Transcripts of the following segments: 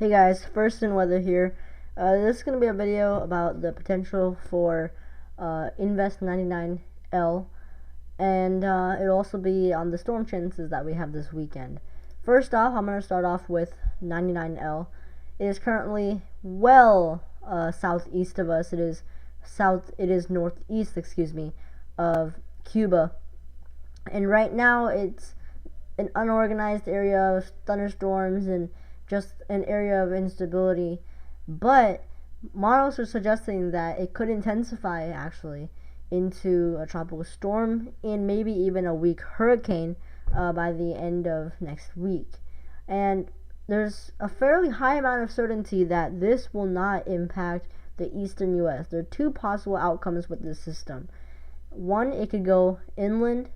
Hey guys, FirstinWeather here. This is going to be a video about the potential for Invest 99L, and it'll also be on the storm chances that we have this weekend. First off, I'm going to start off with 99L. It is currently well southeast of us. It is northeast, of Cuba, and right now it's an unorganized area of thunderstorms and just an area of instability, but models are suggesting that it could intensify actually into a tropical storm and maybe even a weak hurricane by the end of next week. And there's a fairly high amount of certainty that this will not impact the eastern US. There are two possible outcomes with this system. One, it could go inland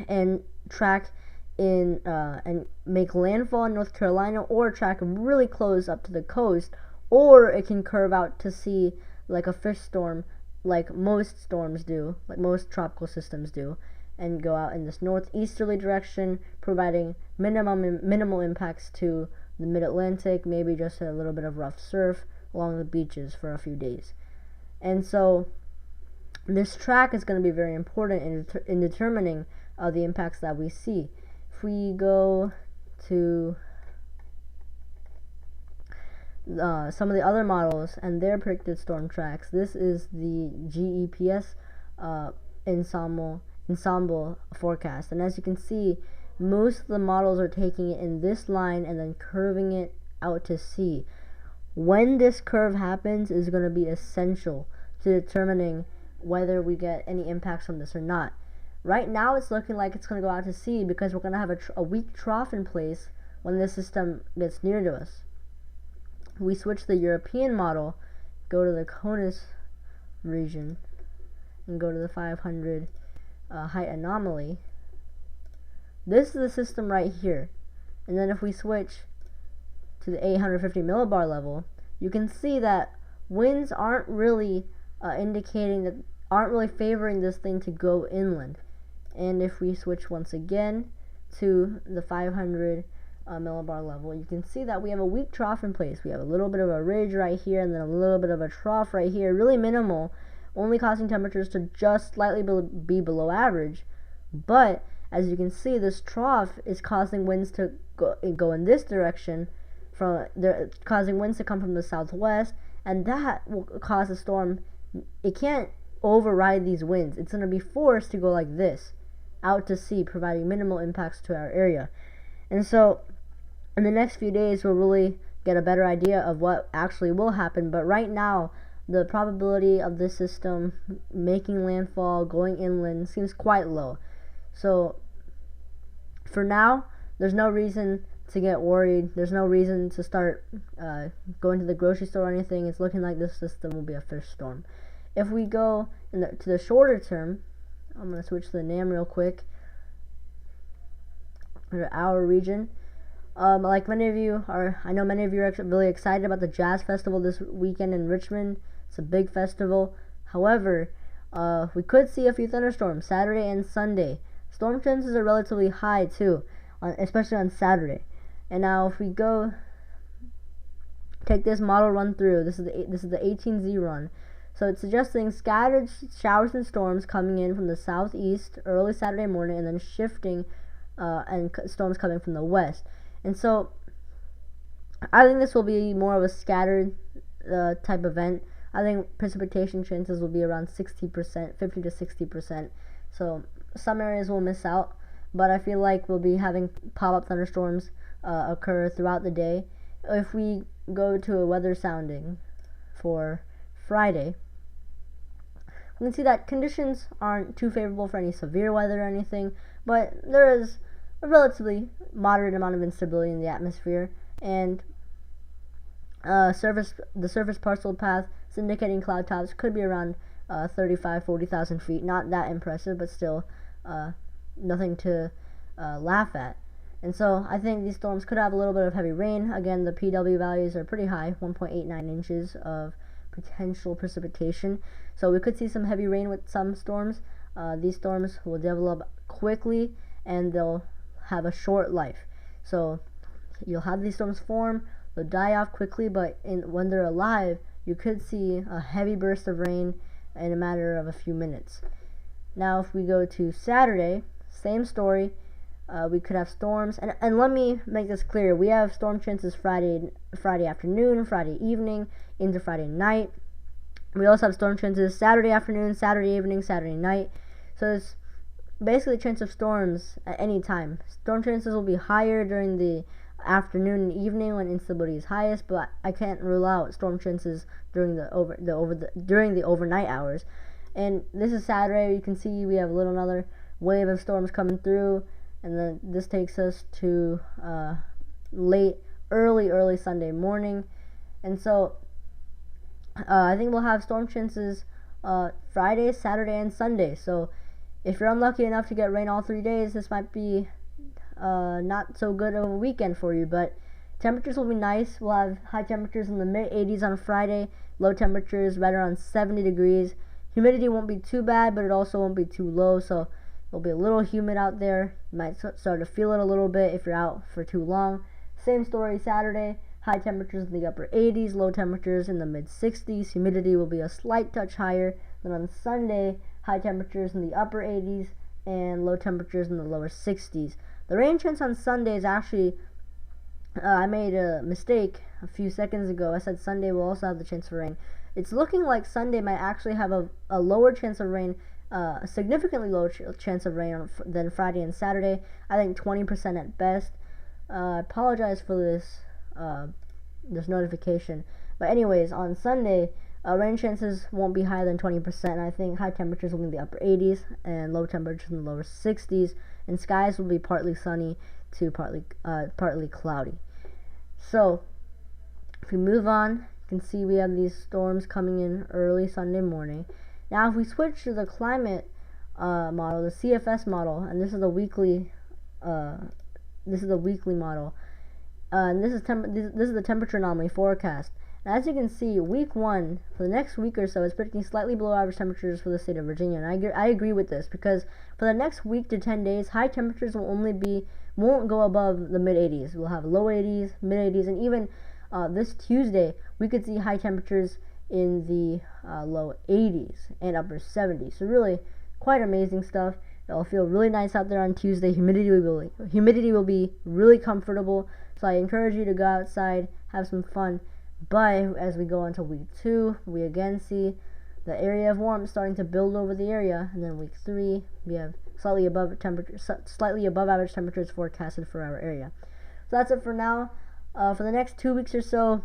and track in and make landfall in North Carolina, or track really close up to the coast, or it can curve out to sea like a fish storm, like most storms do, like most tropical systems do, and go out in this northeasterly direction, providing minimal impacts to the mid-Atlantic, maybe just a little bit of rough surf along the beaches for a few days. And so this track is going to be very important in determining the impacts that we see. If we go to some of the other models and their predicted storm tracks, this is the GEPS ensemble forecast, and as you can see, most of the models are taking it in this line and then curving it out to sea. When this curve happens is going to be essential to determining whether we get any impacts from this or not. Right now it's looking like it's going to go out to sea because we're going to have a weak trough in place when this system gets near to us. We switch the European model, go to the CONUS region, and go to the 500 height anomaly. This is the system right here. And then if we switch to the 850 millibar level, you can see that winds aren't really favoring this thing to go inland. And if we switch once again to the 500 millibar level, you can see that we have a weak trough in place. We have a little bit of a ridge right here and then a little bit of a trough right here, really minimal, only causing temperatures to just slightly be below average. But as you can see, this trough is causing winds to go in this direction, causing winds to come from the southwest, and that will cause a storm. It can't override these winds. It's going to be forced to go like this out to sea, providing minimal impacts to our area. And so in the next few days we'll really get a better idea of what actually will happen, but right now the probability of this system making landfall, going inland, seems quite low. So for now, there's no reason to get worried. There's no reason to start going to the grocery store or anything. It's looking like this system will be a fish storm. If we go to the shorter term, I'm going to switch to the NAM real quick, or our region. Like many of you are, I know many of you are really excited about the Jazz Festival this weekend in Richmond. It's a big festival. However, we could see a few thunderstorms Saturday and Sunday. Storm chances are relatively high too, especially on Saturday. And now if we go take this model run through, this is the 18Z run. So it's suggesting scattered showers and storms coming in from the southeast early Saturday morning, and then shifting and storms coming from the west. And so I think this will be more of a scattered type event. I think precipitation chances will be around 60%, 50 to 60%. So some areas will miss out, but I feel like we'll be having pop-up thunderstorms occur throughout the day. If we go to a weather sounding for Friday, we can see that conditions aren't too favorable for any severe weather or anything, but there is a relatively moderate amount of instability in the atmosphere, and the surface parcel path is indicating cloud tops could be around 35-40,000 feet. Not that impressive, but still nothing to laugh at. And so I think these storms could have a little bit of heavy rain. Again, the PW values are pretty high, 1.89 inches of potential precipitation. So we could see some heavy rain with some storms. These storms will develop quickly and they'll have a short life. So you'll have these storms form, they'll die off quickly, but when they're alive, you could see a heavy burst of rain in a matter of a few minutes. Now, if we go to Saturday, same story. We could have storms, and let me make this clear. We have storm chances Friday afternoon, Friday evening, into Friday night. We also have storm chances Saturday afternoon, Saturday evening, Saturday night. So it's basically a chance of storms at any time. Storm chances will be higher during the afternoon and evening when instability is highest, but I can't rule out storm chances during the overnight hours. And this is Saturday. You can see we have another wave of storms coming through, and then this takes us to early Sunday morning. And so I think we'll have storm chances Friday, Saturday, and Sunday. So if you're unlucky enough to get rain all 3 days, this might be not so good of a weekend for you. But temperatures will be nice. We'll have high temperatures in the mid-80s on Friday, low temperatures right around 70 degrees. Humidity won't be too bad, but it also won't be too low, so it'll be a little humid out there. You might start to feel it a little bit if you're out for too long. Same story Saturday. High temperatures in the upper 80s, low temperatures in the mid-60s. Humidity will be a slight touch higher. Then on Sunday, high temperatures in the upper 80s and low temperatures in the lower 60s. The rain chance on Sunday is actually, I made a mistake a few seconds ago. I said Sunday will also have the chance for rain. It's looking like Sunday might actually have a lower chance of rain, a significantly lower chance of rain than Friday and Saturday. I think 20% at best. I apologize for this notification. But anyways, on Sunday, rain chances won't be higher than 20%. I think high temperatures will be in the upper 80s and low temperatures in the lower 60s. And skies will be partly sunny to partly cloudy. So, if we move on, you can see we have these storms coming in early Sunday morning. Now, if we switch to the climate model, the CFS model, and this is the weekly model, and this is the temperature anomaly forecast. And as you can see, week 1 for the next week or so is predicting slightly below average temperatures for the state of Virginia, and I agree with this, because for the next week to 10 days, high temperatures won't go above the mid 80s. We'll have low 80s, mid 80s, and even this Tuesday we could see high temperatures in the low 80s and upper 70s. So really, quite amazing stuff. It'll feel really nice out there on Tuesday. Humidity will be really comfortable. So I encourage you to go outside, have some fun. But as we go into week 2, we again see the area of warmth starting to build over the area, and then week 3 we have slightly above average temperatures forecasted for our area. So that's it for now. For the next 2 weeks or so,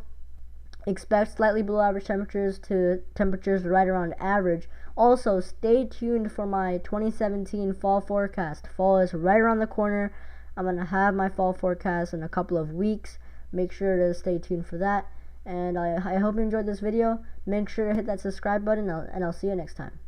expect slightly below average temperatures to temperatures right around average. Also, stay tuned for my 2017 fall forecast. Fall is right around the corner. I'm going to have my fall forecast in a couple of weeks. Make sure to stay tuned for that. And I hope you enjoyed this video. Make sure to hit that subscribe button, and I'll see you next time.